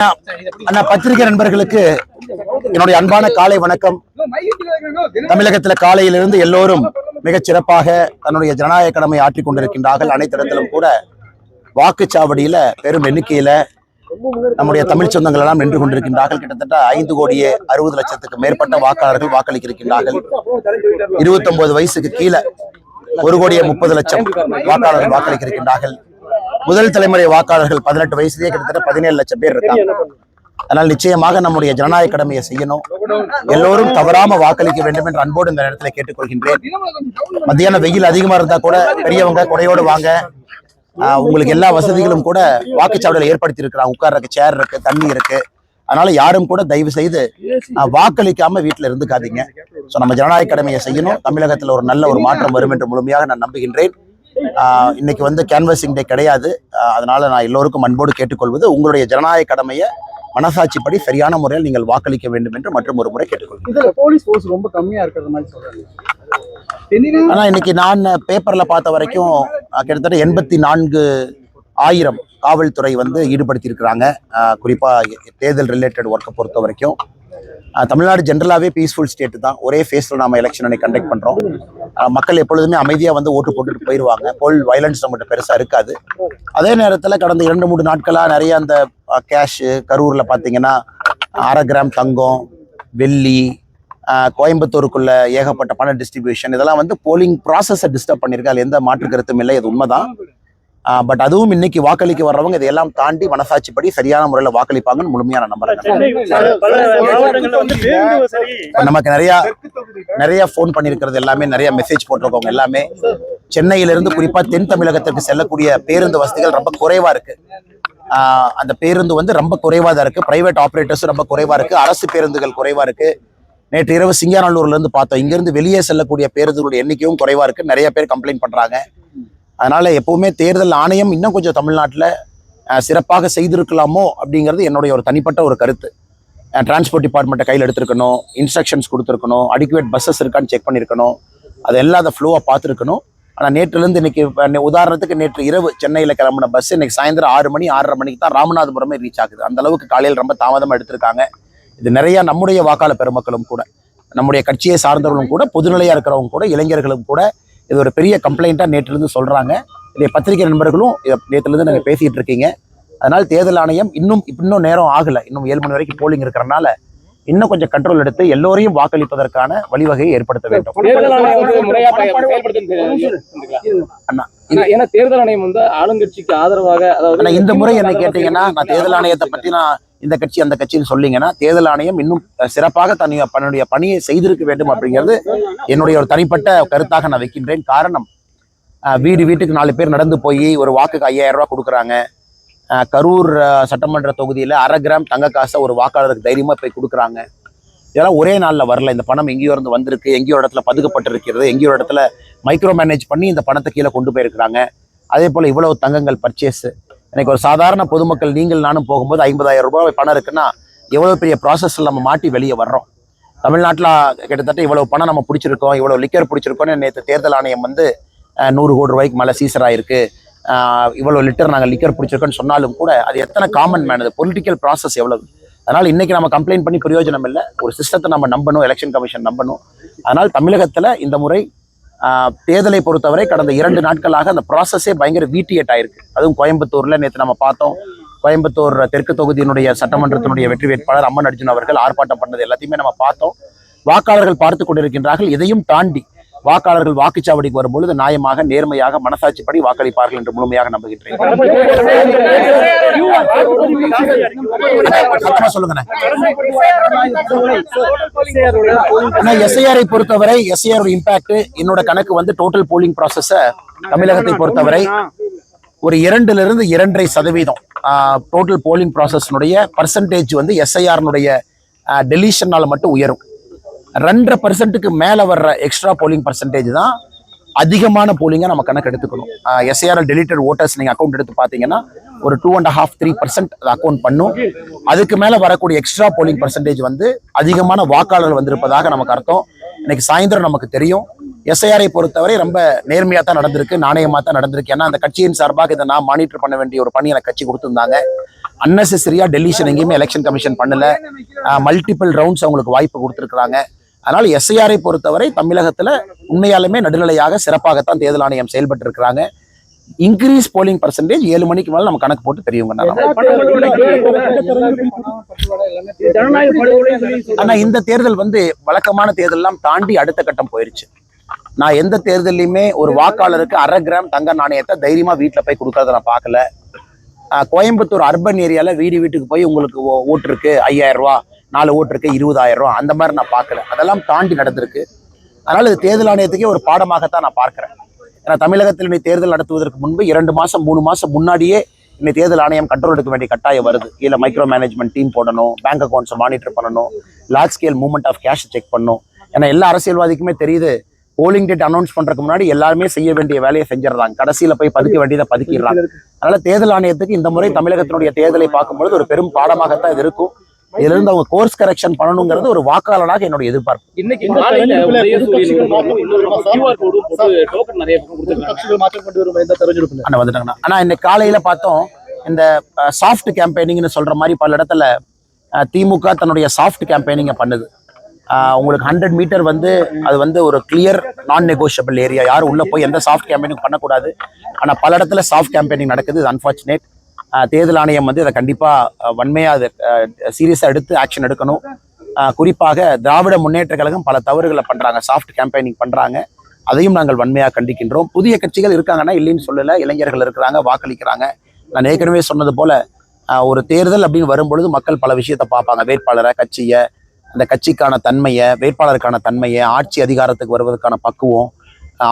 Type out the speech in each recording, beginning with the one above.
அண்ணா பத்திரிகை நண்பர்களுக்கு என்னுடைய அன்பான காலை வணக்கம். தமிழகத்துல காலையிலிருந்து எல்லோரும் மிகச் சிறப்பாக தன்னுடைய ஜனநாயக கடமை ஆற்றிக் கொண்டிருக்கின்றார்கள். அனைத்து இடத்திலும் கூட வாக்குச்சாவடியில பெரும் எண்ணிக்கையில நம்முடைய தமிழ் சொந்தங்கள் எல்லாம் நின்று கொண்டிருக்கின்றார்கள். கிட்டத்தட்ட 5,60,00,000 மேற்பட்ட வாக்காளர்கள் வாக்களிக்கின்றார்கள். 29 வயசுக்கு கீழே 1,30,00,000 வாக்காளர்கள் வாக்களிக்கின்றார்கள். முதல் தலைமுறை வாக்காளர்கள் 18 வயசுலேயே கிட்டத்தட்ட 17 லட்சம் பேர் இருக்காங்க. அதனால் நிச்சயமாக நம்முடைய ஜனநாயக கடமையை செய்யணும். எல்லோரும் தவறாம வாக்களிக்க வேண்டும் என்று அன்போடு இந்த நேரத்தில் கேட்டுக்கொள்கின்றேன். மத்தியான வெயில் அதிகமா இருந்தா கூட பெரியவங்க குடையோடு வாங்க. உங்களுக்கு எல்லா வசதிகளும் கூட வாக்குச்சாவடியில் ஏற்படுத்தி இருக்கிறாங்க. உட்கார்றதுக்கு சேர் இருக்கு, தண்ணி இருக்கு. அதனால யாரும் கூட தயவு செய்து வாக்களிக்காம வீட்டுல இருந்துக்காதீங்க. ஸோ நம்ம ஜனநாயக கடமையை செய்யணும். தமிழகத்தில் ஒரு நல்ல ஒரு மாற்றம் வரும் என்று முழுமையாக நான் நம்புகின்றேன். இன்னைக்கு கேன்வசிங் டே கிடையாது. அதனால நான் எல்லோருக்கும் அன்போடு கேட்டுக்கொள்வது, உங்களுடைய ஜனநாயக கடமையை மனசாட்சிப்படி சரியான முறையில் நீங்கள் வாக்களிக்க வேண்டும் என்று மற்றும் ஒரு முறை கேட்டுக்கொள்கிறேன். போலீஸ் ஃபோர்ஸ் ரொம்ப கம்மியா இருக்கிறது மாதிரி சொல்றாங்க. ஆனா இன்னைக்கு நான் பேப்பர்ல பார்த்த வரைக்கும் கிட்டத்தட்ட 84,000 காவல்துறை ஈடுபடுத்தி இருக்கிறாங்க. குறிப்பா தேர்தல் ரிலேட்டட் ஒர்க்கை பொறுத்த வரைக்கும் தமிழ்நாடு ஜென்ரலாகவே பீஸ்ஃபுல் ஸ்டேட் தான். ஒரே ஃபேஸில் நம்ம எலெக்ஷனை கண்டக்ட் பண்ணுறோம். மக்கள் எப்பொழுதுமே அமைதியாக ஓட்டு போட்டுட்டு போயிடுவாங்க. போல் வயலன்ஸ் நம்மகிட்ட பெருசாக இருக்காது. அதே நேரத்தில் கடந்த 2-3 நாட்களாக நிறைய அந்த கேஷு கரூரில் பார்த்தீங்கன்னா 1/2 கிராம் தங்கம், வெள்ளி, கோயம்புத்தூருக்குள்ள ஏகப்பட்ட பண டிஸ்ட்ரிபியூஷன், இதெல்லாம் போலிங் ப்ராசஸை டிஸ்டர்ப் பண்ணியிருக்கு. அது எந்த மாற்று கருத்தும் இல்லை, இது உண்மைதான். பட் அதுவும் இன்னைக்கு வாக்களிக்க வர்றவங்க இதையெல்லாம் தாண்டி மனசாட்சிப்படி சரியான முறையில் வாக்களிப்பாங்கன்னு முழுமையான நம்புறேன். நமக்கு நிறைய போன் பண்ணிருக்கிறது எல்லாமே, நிறைய மெசேஜ் போட்டிருக்கவங்க எல்லாமே சென்னையிலிருந்து குறிப்பா தென் தமிழகத்திற்கு செல்லக்கூடிய பேருந்து வசதிகள் ரொம்ப குறைவா இருக்கு. அந்த பேருந்து ரொம்ப குறைவா தான் இருக்கு. பிரைவேட் ஆபரேட்டர்ஸ் ரொம்ப குறைவா இருக்கு. அரசு பேருந்துகள் குறைவா இருக்கு. நேற்று இரவு சிங்காநல்லூர்ல இருந்து பார்த்தோம். இங்கிருந்து வெளியே செல்லக்கூடிய பேருந்துகளுடைய எண்ணிக்கையும் குறைவா இருக்கு. நிறைய பேர் கம்ப்ளைண்ட் பண்றாங்க. அதனால எப்பவுமே தேர்தல் ஆணையம் இன்னும் கொஞ்சம் தமிழ்நாட்டில் சிறப்பாக செய்திருக்கலாமோ அப்படிங்கிறது என்னுடைய ஒரு தனிப்பட்ட ஒரு கருத்து. டிரான்ஸ்போர்ட் டிபார்ட்மெண்ட்டை கையில் எடுத்திருக்கணும், இன்ஸ்ட்ரக்ஷன்ஸ் கொடுத்துருக்கணும், அடிக்குவேட் பஸ்ஸஸ் இருக்கான்னு செக் பண்ணியிருக்கணும், அது எல்லாம் அதை ஃப்ளோவாக பார்த்துருக்கணும். ஆனால் நேற்றுலேருந்து இன்னைக்கு உதாரணத்துக்கு நேற்று இரவு சென்னையில் கிளம்பின பஸ் இன்னைக்கு சாயந்தரம் 6 மணி 6:30 மணிக்கு தான் ராமநாதபுரமே ரீச் ஆகுது. அந்த அளவுக்கு காலையில் ரொம்ப தாமதமாக எடுத்திருக்காங்க. இது நிறைய நம்முடைய வாக்காளர் பெருமக்களும் கூட, நம்முடைய கட்சியை சார்ந்தவர்களும் கூட, பொதுநிலையாக இருக்கிறவங்க கூட, இளைஞர்களும் கூட இது ஒரு பெரிய கம்ப்ளைண்ட்டாக நேற்றிலிருந்து சொல்கிறாங்க. இதை பத்திரிகை நண்பர்களும் நேற்றுலேருந்து நாங்கள் பேசிகிட்டு இருக்கீங்க. அதனால் தேர்தல் ஆணையம் இன்னும் நேரம் ஆகலை. இன்னும் 7 மணி வரைக்கும் போலிங் இருக்கிறனால இன்னும் கொஞ்சம் கண்ட்ரோல் எடுத்து எல்லோரையும் வாக்களிப்பதற்கான வழிவகையை ஏற்படுத்த வேண்டும். தேர்தல் ஆணையம் ஆளுங்கட்சிக்கு ஆதரவாக இந்த முறை என்ன கேட்டீங்கன்னா, நான் தேர்தல் ஆணையத்தை பற்றி நான் இந்த கட்சி அந்த கட்சின்னு சொல்லிங்கன்னா, தேர்தல் ஆணையம் இன்னும் சிறப்பாக தன்னுடைய பணியை செய்திருக்க வேண்டும் அப்படிங்கிறது என்னுடைய ஒரு தனிப்பட்ட கருத்தாக நான் வைக்கின்றேன். காரணம், வீட்டுக்கு 4 பேர் நடந்து போய் ஒரு வாக்குக்கு 5,000 ரூபாய் கொடுக்குறாங்க. கரூர் சட்டமன்ற தொகுதியில் 1/2 கிராம் தங்க காசை ஒரு வாக்காளருக்கு தைரியமாக போய் கொடுக்குறாங்க. இதெல்லாம் ஒரே நாளில் வரல. இந்த பணம் எங்கேயோ இருந்து வந்திருக்கு, எங்கேயோ இடத்துல பதுக்கப்பட்டிருக்கிறது, எங்கேயோ இடத்துல மைக்ரோ மேனேஜ் பண்ணி இந்த பணத்தை கீழே கொண்டு போயிருக்கிறாங்க. அதே போல் இவ்வளவு தங்கங்கள் பர்ச்சேஸ். எனக்கு ஒரு சாதாரண பொதுமக்கள் நீங்கள் நானும் போகும்போது 50,000 ரூபாய் பணம் இருக்குன்னா எவ்வளோ பெரிய ப்ராசஸில் நம்ம மாட்டி வெளியே வர்றோம். தமிழ்நாட்டில் கிட்டத்தட்ட இவ்வளவு பணம் நம்ம பிடிச்சிருக்கோம், இவ்வளோ லிக்கர் பிடிச்சிருக்கோன்னு நேற்று தேர்தல் ஆணையம் 100 கோடி ரூபாய்க்கு மேலே சீசர் ஆயிருக்கு, இவ்வளோ லிட்டர் நாங்கள் லிக்கர் பிடிச்சிருக்கோன்னு சொன்னாலும் கூட அது எத்தனை காமன் மேன், அது பொலிட்டிக்கல் ப்ராசஸ் எவ்வளவு. அதனால் இன்னைக்கு நம்ம கம்ப்ளைண்ட் பண்ணி பிரயோஜனம் இல்லை. ஒரு சிஸ்டத்தை நம்ம நம்பணும், எலெக்ஷன் கமிஷன் நம்பணும். அதனால் தமிழகத்தில் இந்த முறை தேர்தலை பொறுத்தவரை கடந்த 2 நாட்களாக அந்த ப்ராசஸே பயங்கர வீட்டியேட் ஆயிருக்கு. அதுவும் கோயம்புத்தூர்ல நேற்று நம்ம பார்த்தோம். கோயம்புத்தூர் தெற்கு தொகுதியினுடைய சட்டமன்றத்தினுடைய வெற்றி வேட்பாளர் அம்மன் அர்ஜுன் அவர்கள் ஆர்ப்பாட்டம் பண்ணது எல்லாத்தையுமே நம்ம பார்த்தோம். வாக்காளர்கள் பார்த்து கொண்டிருக்கின்றார்கள். இதையும் தாண்டி வாக்காளர்கள் வாக்குச்சாவடிக்கு வரும்பொழுது நியாயமாக, நேர்மையாக, மனசாட்சிப்படி வாக்களிப்பார்கள் என்று முழுமையாக நம்புகின்றேன். சொல்லுங்க. எஸ்ஐஆரை பொறுத்தவரை எஸ்ஐஆர் இம்பாக்ட் என்னோட கணக்கு டோட்டல் போலிங் ப்ராசஸ தமிழகத்தை பொறுத்தவரை ஒரு 2 to 2.5% டோட்டல் போலிங் ப்ராசஸ்னுடைய பர்சன்டேஜ் எஸ்ஐஆர்னுடைய டெலிஷனால மட்டும் உயரும். 2.5% மேல வர்ற எக்ஸ்ட்ரா போலிங் பர்சன்டேஜ் தான் அதிகமான போலிங்கா நம்ம கணக்கு எடுத்துக்கணும். எஸ்ஐஆர் டெலிட்டட் ஓட்டர்ஸ் நீங்க அக்கௌண்ட் எடுத்து பாத்தீங்கன்னா ஒரு 2.5-3% அக்கௌண்ட் பண்ணும். அதுக்கு மேல வரக்கூடிய எக்ஸ்ட்ரா போலிங் பர்சன்டேஜ் அதிகமான வாக்காளர்கள் வந்திருப்பதாக நமக்கு அர்த்தம். இன்னைக்கு சாயந்தரம் நமக்கு தெரியும். எஸ்ஐஆரை பொறுத்தவரை ரொம்ப நேர்மையா தான் நடந்திருக்கு, நாணயமா தான் நடந்திருக்கு. ஏன்னா அந்த கட்சியின் சார்பாக இதை நான் மானிட்டர் பண்ண வேண்டிய ஒரு பணி எனக்கு கட்சி கொடுத்திருந்தாங்க. அன்னெசரியா டெலிஷன் எங்கேயுமே எலெக்ஷன் கமிஷன் பண்ணல. மல்டிபிள் ரவுண்ட்ஸ் அவங்களுக்கு வாய்ப்பு கொடுத்துருக்காங்க. அதனால எஸ்ஐஆரை பொறுத்தவரை தமிழகத்துல உண்மையாலுமே நடுநிலையாக சிறப்பாகத்தான் தேர்தல் ஆணையம் செயல்பட்டு இருக்கிறாங்க. இன்க்ரீஸ் போலிங் பர்சன்டேஜ் 7 மணிக்கு மேல நம்ம கணக்கு போட்டு தெரியுங்க. ஆனா இந்த தேர்தல் வழக்கமான தேர்தல் எல்லாம் தாண்டி அடுத்த கட்டம் போயிருச்சு. நான் எந்த தேர்தலையுமே ஒரு வாக்காளருக்கு 1/2 கிராம் தங்க நாணயத்தை தைரியமா வீட்டுல போய் கொடுக்கறத நான் பார்க்கல. கோயம்புத்தூர் அர்பன் ஏரியால வீட்டுக்கு போய் உங்களுக்கு ஓட்டு இருக்கு 5000 ரூபா, 4 ஓட்டு இருக்கு 20,000 ரூபா, அந்த மாதிரி நான் பார்க்கல. அதெல்லாம் தாண்டி நடந்திருக்கு. அதனால இது தேர்தல் ஆணையத்துக்கே ஒரு பாடமாகத்தான் நான் பார்க்கிறேன். ஏன்னா தமிழகத்தில் இன்னைக்கு தேர்தல் நடத்துவதற்கு முன்பு 2 மாசம் 3 மாசம் முன்னாடியே இன்னைக்கு தேர்தல் ஆணையம் கண்ட்ரோல் எடுக்க வேண்டிய கட்டாயம் வருது. இல்ல மைக்ரோ மேனேஜ்மெண்ட் டீம் போடணும், பேங்க் அக்கௌண்ட்ஸை மானிட்டர் பண்ணணும், large scale movement of cash check பண்ணணும். ஏன்னா எல்லா அரசியல்வாதிக்குமே தெரியுது, போலிங் டேட் அனௌன்ஸ் பண்றதுக்கு முன்னாடி எல்லாருமே செய்ய வேண்டிய வேலையை செஞ்சிடறாங்க, கடைசியில போய் பதுக்க வேண்டியதை பதுக்கிடுறாங்க. அதனால தேர்தல் ஆணையத்துக்கு இந்த முறை தமிழகத்தினுடைய தேர்தலை பார்க்கும்பொழுது ஒரு பெரும் பாடமாகத்தான் இது இருக்கும். இதுல இருந்து அவங்க கோர்ஸ் கரெக்ஷன் பண்ணணுங்கிறது ஒரு வாக்காளராக என்னுடைய எதிர்பார்ப்பு. இன்னைக்கு வந்துட்டாங்கண்ணா. ஆனா இன்னைக்கு காலையில பார்த்தோம், இந்த சாஃப்ட் கேம்பெயினிங்னு சொல்ற மாதிரி பல இடத்துல திமுக தன்னுடைய சாஃப்ட் கேம்பெயினிங்க பண்ணுது. உங்களுக்கு 100 மீட்டர் அது ஒரு கிளியர் நான் நெகோஷியபிள் ஏரியா, யாரும் உள்ள போய் எந்த சாஃப்ட் கேம்பெயினிங் பண்ணக்கூடாது. ஆனா பல இடத்துல சாஃப்ட் கேம்பெயினிங் நடக்குது. இது அன்பார்ச்சுனேட். தேர்தல் ஆணையம் இதை கண்டிப்பா வன்மையா அதை சீரியஸா எடுத்து ஆக்ஷன் எடுக்கணும். குறிப்பாக திராவிட முன்னேற்ற கழகம் பல தவறுகளை பண்றாங்க, சாஃப்ட் கேம்பெயினிங் பண்றாங்க. அதையும் நாங்கள் வன்மையாக கண்டிக்கின்றோம். புதிய கட்சிகள் இருக்காங்கன்னா இல்லைன்னு சொல்லல, இளைஞர்கள் இருக்கிறாங்க, வாக்களிக்கிறாங்க. நான் ஏற்கனவே சொன்னது போல ஒரு தேர்தல் அப்படின்னு வரும்பொழுது மக்கள் பல விஷயத்தை பார்ப்பாங்க. வேட்பாளரை, கட்சியை, அந்த கட்சிக்கான தன்மையை, வேட்பாளருக்கான தன்மையை, ஆட்சி அதிகாரத்துக்கு வருவதற்கான பக்குவம்,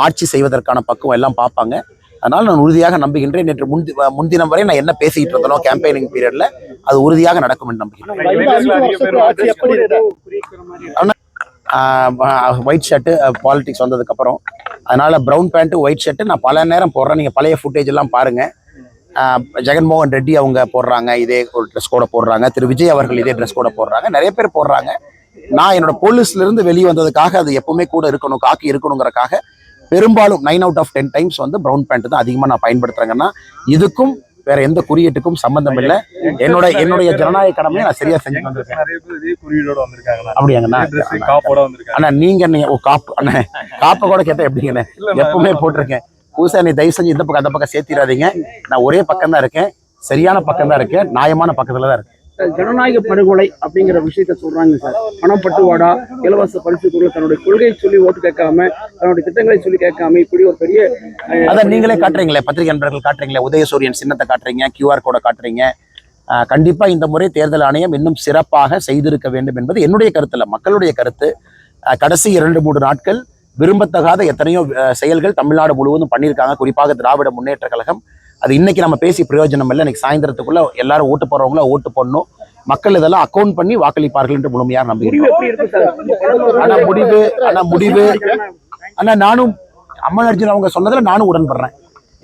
ஆட்சி செய்வதற்கான பக்குவம் எல்லாம் பார்ப்பாங்க. அதனால நான் உறுதியாக நம்புகின்றேன். நேற்று முன்தினம் வரை நான் என்ன பேசிக்கிட்டு இருந்தனோ கேம்பெயினிங் பீரியட்ல அது உறுதியாக நடக்கும் என்று நம்புகிறேன். ஒயிட் ஷர்ட்டு பாலிடிக்ஸ் வந்ததுக்கு அப்புறம், அதனால ப்ரௌன் பேண்ட் ஒயிட் ஷர்ட்டு நான் பல நேரம் போடுறேன். நீங்க பழைய ஃபுட்டேஜ் எல்லாம் பாருங்க. ஜெகன்மோகன் ரெட்டி அவங்க போடுறாங்க, இதே ஒரு ட்ரெஸ் கோட போடுறாங்க. திரு விஜய் அவர்கள் இதே ட்ரெஸ் கோட போடுறாங்க. நிறைய பேர் போடுறாங்க. நான் என்னோட போலீஸ்ல இருந்து வெளியே வந்ததுக்காக அது எப்பவுமே கூட இருக்கணும், காக்கி இருக்கணுங்கிறக்காக பெரும்பாலும் 9 out of 10 times brown band தான் அதிகமாக நான் பயன்படுத்துறேங்கன்னா இதுக்கும் வேற எந்த குறியீட்டுக்கும் சம்பந்தம் இல்லை. என்னுடைய ஜனநாயக கடமையை நான் சரியா செஞ்சு வந்திருக்கேன். அப்படியாங்கண்ணா? அண்ணா நீங்க காப்பு அண்ணா காப்பை கூட கேட்டா எப்படிங்கண்ணே? எப்பவுமே போட்டிருக்கேன். புதுசா நீ தயவு செஞ்சு இந்த பக்கம் அந்த பக்கம் சேர்த்திடாதீங்க. நான் ஒரே பக்கம் தான் இருக்கேன், சரியான பக்கம் தான் இருக்கேன், நியாயமான பக்கத்துல தான் இருக்கேன். ஜனநாயக படுகொலை அப்படிங்கிற விஷயத்த சொல்றாங்க சார். பணப்பட்டுவாடா, இலவச பரிசு கூட, தன்னுடைய கொள்கையை சொல்லி ஓட்டு கேட்காம, தன்னுடைய திட்டங்களை சொல்லி கேட்காம, இப்படி ஒரு பெரிய அதான் நீங்களே காட்டுறீங்களே, பத்திரிகை நண்பர்கள் காட்டுறீங்களே, உதயசூரியன் சின்னத்தை காட்டுறீங்க, QR கோட காட்டுறீங்க. கண்டிப்பா இந்த முறை தேர்தல் ஆணையம் இன்னும் சிறப்பாக செய்திருக்க வேண்டும் என்பது என்னுடைய கருத்துல, மக்களுடைய கருத்து. கடைசி 2-3 நாட்கள் விரும்பத்தகாத எத்தனையோ செயல்கள் தமிழ்நாடு முழுவதும் பண்ணியிருக்காங்க, குறிப்பாக திராவிட முன்னேற்ற கழகம். அது இன்னைக்கு நம்ம பேசி பிரயோஜனம் இல்லை. இன்னைக்கு சாயந்தரத்துக்குள்ள எல்லாரும் ஓட்டு போறவங்கள ஓட்டு போடணும். மக்கள் இதெல்லாம் அக்கௌண்ட் பண்ணி வாக்களிப்பார்கள் என்று முழுமையாக நம்புகிறேன். ஆனா நானும் அம்மன் அர்ஜுன் அவங்க சொன்னதுல நானும் உடன்படுறேன்.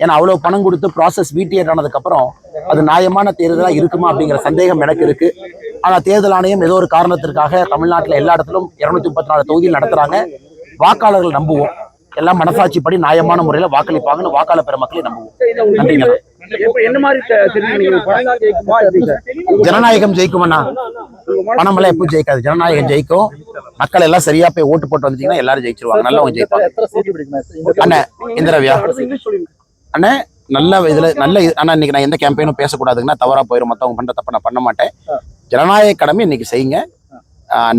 ஏன்னா அவ்வளவு பணம் கொடுத்து ப்ராசஸ் வீட்டியர் ஆனதுக்கு அப்புறம் அது நியாயமான தேர்தலா இருக்குமா அப்படிங்கிற சந்தேகம் எனக்கு இருக்கு. ஆனா தேர்தல் ஆணையம் ஏதோ ஒரு காரணத்திற்காக தமிழ்நாட்டுல எல்லா இடத்திலும் 234 தொகுதியில் நடத்துறாங்க. வாக்காளர்கள் நம்புவோம், எல்லாம் மனசாட்சிப்படி நியாயமான முறையில வாக்களிப்பாங்கன்னு வாக்காளர் பெருமக்களை நம்புவோம். நன்றிங்க. ஜனநாயகம் ஜெயிக்கும்னா பணம் எல்லாம் எப்பவும் ஜெயிக்காது, ஜனநாயகம் ஜெயிக்கும். மக்கள் எல்லாம் சரியா போய் ஓட்டு போட்டு வந்துட்டீங்கன்னா எல்லாரும் ஜெயிச்சிருவாங்க, நல்லவங்க ஜெயிப்பாங்க. அண்ணா இந்திரவியா அண்ணே நல்ல இதுல நல்ல. ஆனா இன்னைக்கு நான் எந்த கேம்பெயினும் பேசக்கூடாதுங்கன்னா தவறா போயிடும், மத்தவங்க பண்ற தப்ப நான் பண்ண மாட்டேன். ஜனநாயக கடமை இன்னைக்கு செய்யுங்க.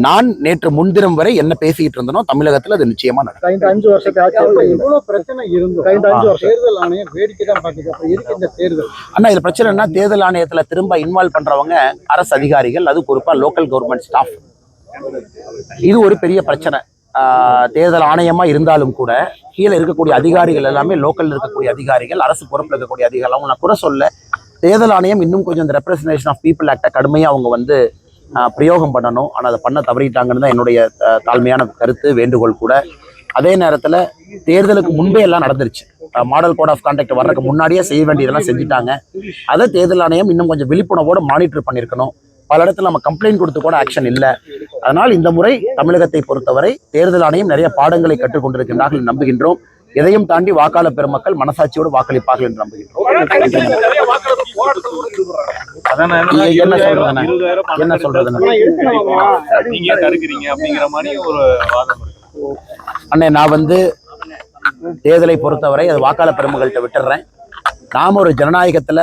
நான் நேற்று முன்தினம் வரை என்ன பேசிக்கிட்டு இருந்தனோ தமிழகத்துல அது நிச்சயமா நடக்கும். 5 வருஷத்துக்கு பிரச்சனை இருந்தோம். 5 வருஷம் தேர்தல் ஆணையம் வேடிக்கை தான் பாக்குது. அப்ப இருக்கு இந்த தேர்தல். ஆனா இதுல பிரச்சனைனா தேர்தல் ஆணையத்துல திரும்ப இன்வால்வ் பண்றவங்க அரசு அதிகாரிகள், அது குறிப்பா லோக்கல் கவர்மெண்ட் ஸ்டாஃப். இது ஒரு பெரிய பிரச்சனை. தேர்தல் ஆணையமா இருந்தாலும் கூட கீழே இருக்கக்கூடிய அதிகாரிகள் எல்லாமே லோக்கல் இருக்கக்கூடிய அதிகாரிகள், அரசு பொறுப்பில் இருக்கக்கூடிய அதிகாரிகள். அவங்க நான் கூட சொல்ல, தேர்தல் ஆணையம் இன்னும் கொஞ்சம் இந்த ரெப்ரசன்டேஷன் ஆஃப் பீப்புள் ஆக்டை கடுமையா அவங்க பிரயோகம் பண்ணணும். ஆனால் அதை பண்ண தவறிட்டாங்கன்னு தான் என்னுடைய தாழ்மையான கருத்து, வேண்டுகோள் கூட. அதே நேரத்தில் தேர்தலுக்கு முன்பே எல்லாம் நடந்துருச்சு. மாடல் கோட் ஆஃப் கான்டாக்ட் வர்றதுக்கு முன்னாடியே செய்ய வேண்டியதெல்லாம் செஞ்சுட்டாங்க. அதை தேர்தல் ஆணையம் இன்னும் கொஞ்சம் விழிப்புணர்வோடு மானிட்டர் பண்ணியிருக்கணும். பல இடத்துல நம்ம கம்ப்ளைண்ட் கொடுத்து கூட ஆக்ஷன் இல்லை. அதனால் இந்த முறை தமிழகத்தை பொறுத்தவரை தேர்தல் ஆணையம் நிறைய பாடங்களை கற்றுக்கொண்டிருக்கின்றார்கள் நம்புகின்றோம். எதையும் தாண்டி வாக்காளர் பெருமக்கள் மனசாட்சியோடு வாக்களிப்பார்கள் என்று நம்புகிறேன். என்ன சொல்றதுன்னா என்ன சொல்றதுன்னா நீங்க தடுக்கிறீங்க அப்படிங்கிற மாதிரி ஒரு வாதம் இருக்கு. அண்ணே, நான் தேர்தலை பொறுத்தவரை அது வாக்காளர் பெருமக்கள்கிட்ட விட்டுறேன். நாம ஒரு ஜனநாயகத்துல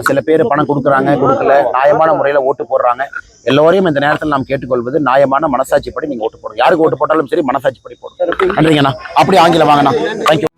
சில பேர் பணம் கொடுக்குறாங்க, கொடுக்கல, நியாயமான முறையில ஓட்டு போடுறாங்க. எல்லோரையும் இந்த நேரத்தில் நாம் கேட்டுக்கொள்வது நியாயமான மனசாட்சிப்படி நீங்க ஓட்டு போடுங்க. யாருக்கு ஓட்டு போட்டாலும் சரி மனசாட்சிப்படி போடுங்க. நன்றிங்கண்ணா. அப்படி ஆங்கிலம் வாங்கண்ணா. தேங்க்யூ.